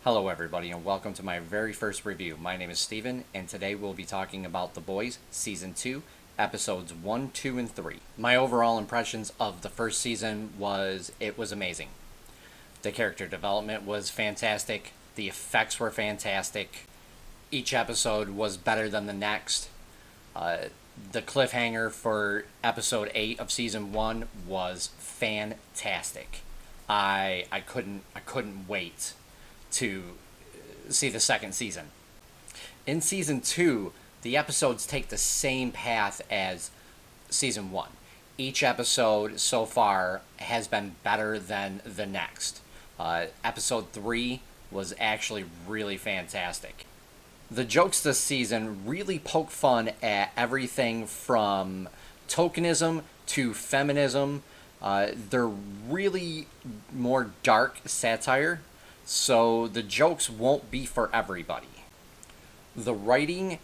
Hello everybody and welcome to my very first review. My name is Steven and today we'll be talking about The Boys Season 2, Episodes 1, 2, and 3. My overall impressions of the first season was it was amazing. The character development was fantastic. The effects were fantastic. Each episode was better than the next. The cliffhanger for Episode 8 of Season 1 was fantastic. I couldn't wait to see the second season. In Season 2, the episodes take the same path as Season 1. Each episode so far has been better than the next. Episode 3 was actually really fantastic. The jokes this season really poke fun at everything from tokenism to feminism. They're really more dark satire, so the jokes won't be for everybody. The writing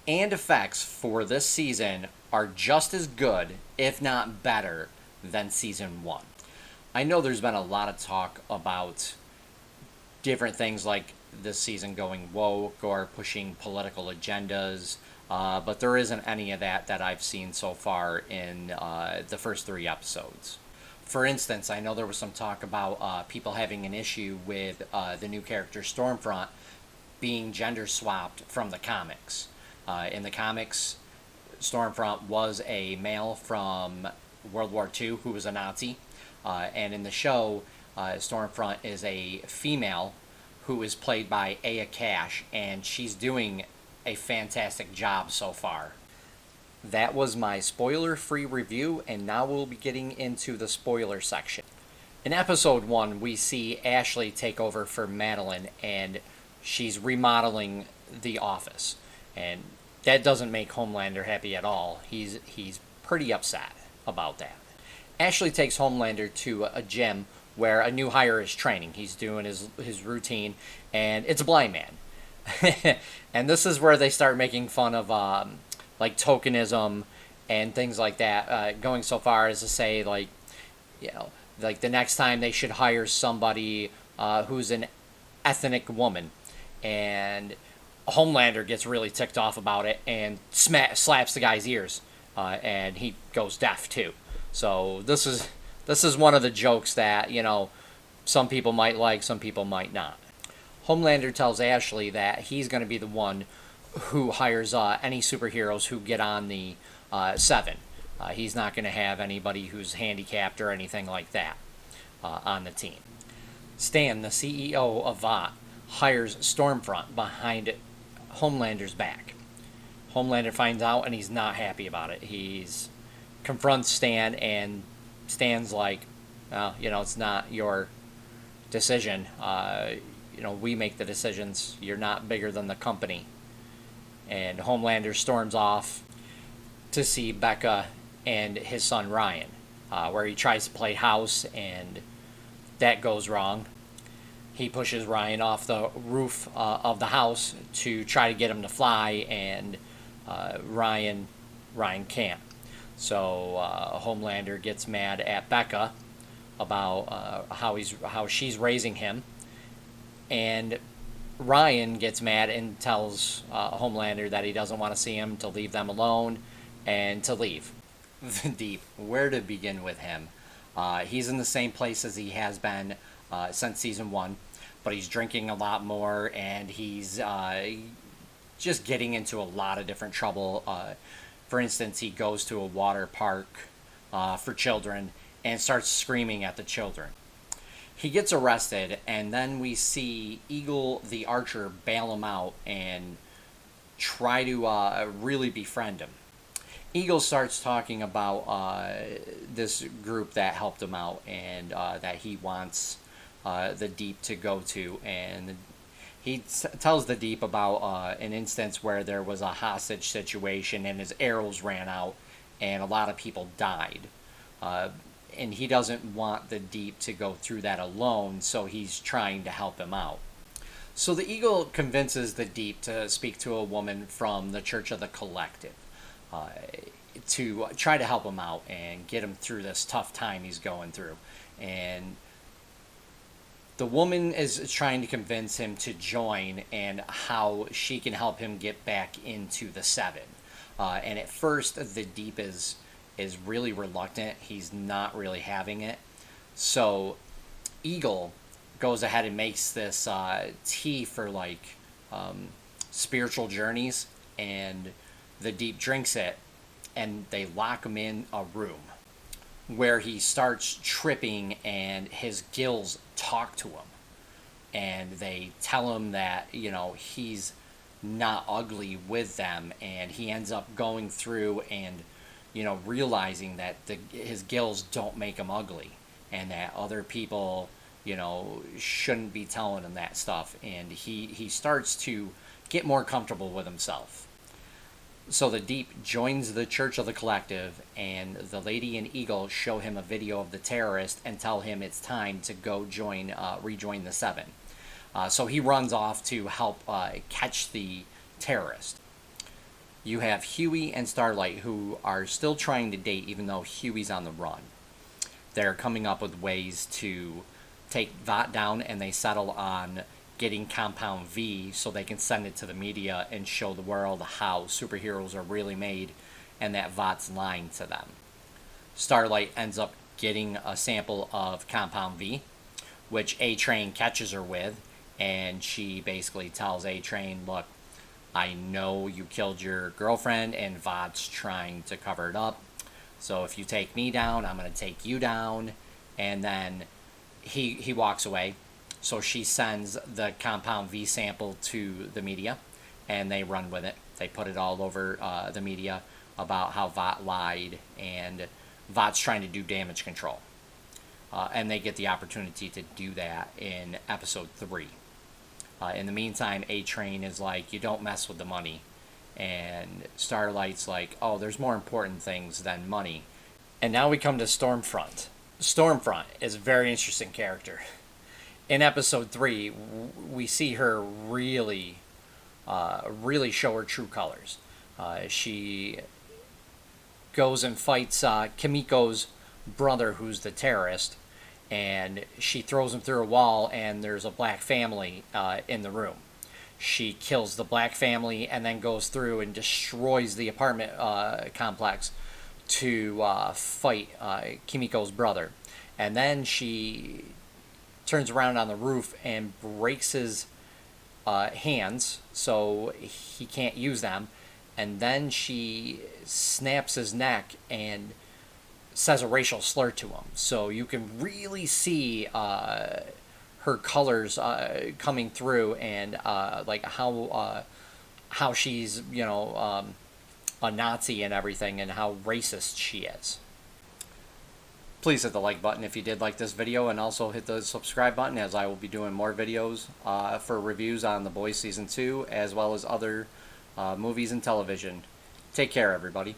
and effects for this season are just as good, if not better, than Season 1. I know there's been a lot of talk about different things like this season going woke or pushing political agendas, but there isn't any of that I've seen so far in the first 3 episodes. For instance, I know there was some talk about people having an issue with the new character Stormfront being gender swapped from the comics. In the comics, Stormfront was a male from World War II who was a Nazi, and in the show, Stormfront is a female who is played by Aya Cash, and she's doing a fantastic job so far. That was my spoiler-free review, and now we'll be getting into the spoiler section. In Episode 1, we see Ashley take over for Madeline, and she's remodeling the office. And that doesn't make Homelander happy at all. He's pretty upset about that. Ashley takes Homelander to a gym where a new hire is training. He's doing his routine, and it's a blind man. And this is where they start making fun of like tokenism and things like that, going so far as to say, like, you know, like the next time they should hire somebody who's an ethnic woman. And Homelander gets really ticked off about it and slaps the guy's ears, and he goes deaf too. So this is one of the jokes that, you know, some people might like, some people might not. Homelander tells Ashley that he's going to be the one who hires any superheroes who get on the 7. He's not going to have anybody who's handicapped or anything like that on the team. Stan, the CEO of VALHARTV, hires Stormfront behind Homelander's back. Homelander finds out and he's not happy about it. He's confronts Stan, and Stan's like, well, you know, it's not your decision. You know, we make the decisions. You're not bigger than the company. And Homelander storms off to see Becca and his son Ryan, where he tries to play house, and that goes wrong. He pushes Ryan off the roof of the house to try to get him to fly, and Ryan can't. So Homelander gets mad at Becca about how she's raising him, and Ryan gets mad and tells Homelander that he doesn't want to see him, to leave them alone, and to leave. The Deep, where to begin with him? He's in the same place as he has been since Season 1, but he's drinking a lot more, and he's just getting into a lot of different trouble. For instance, he goes to a water park for children and starts screaming at the children. He gets arrested, and then we see Eagle the Archer bail him out and try to really befriend him. Eagle starts talking about this group that helped him out, and that he wants the Deep to go to, and he tells the Deep about an instance where there was a hostage situation and his arrows ran out and a lot of people died. And he doesn't want the Deep to go through that alone, so he's trying to help him out. So the Eagle convinces the Deep to speak to a woman from the Church of the Collective to try to help him out and get him through this tough time he's going through. And The woman is trying to convince him to join and how she can help him get back into the Seven. And at first, the Deep is really reluctant. He's not really having it. So Eagle goes ahead and makes this tea for like spiritual journeys, and the Deep drinks it, and they lock him in a room where he starts tripping, and his gills talk to him, and they tell him that he's not ugly with them, and he ends up going through and realizing that his gills don't make him ugly, and that other people shouldn't be telling him that stuff, and he starts to get more comfortable with himself. So the Deep joins the Church of the Collective, and the Lady and Eagle show him a video of the terrorist and tell him it's time to go rejoin the Seven. So he runs off to help catch the terrorist. You have Huey and Starlight, who are still trying to date even though Huey's on the run. They're coming up with ways to take Vought down, and they settle on getting Compound V so they can send it to the media and show the world how superheroes are really made and that Vought's lying to them. Starlight ends up getting a sample of Compound V, which A-Train catches her with, and she basically tells A-Train, look, I know you killed your girlfriend and Vought's trying to cover it up, so if you take me down, I'm going to take you down. And then he walks away. So she sends the Compound V sample to the media, and they run with it. They put it all over the media about how Vought lied, and Vought's trying to do damage control. And they get the opportunity to do that in episode 3. In the meantime, A-Train is like, you don't mess with the money. And Starlight's like, oh, there's more important things than money. And now we come to Stormfront. Stormfront is a very interesting character. In episode 3, we see her really show her true colors. She goes and fights Kimiko's brother, who's the terrorist, and she throws him through a wall, and there's a black family in the room. She kills the black family and then goes through and destroys the apartment complex to fight Kimiko's brother. And then she turns around on the roof and breaks his hands so he can't use them. And then she snaps his neck and says a racial slur to him. So you can really see her colors coming through, and like how she's a Nazi and everything, and how racist she is. Please hit the like button if you did like this video, and also hit the subscribe button, as I will be doing more videos for reviews on The Boys Season 2, as well as other movies and television. Take care, everybody.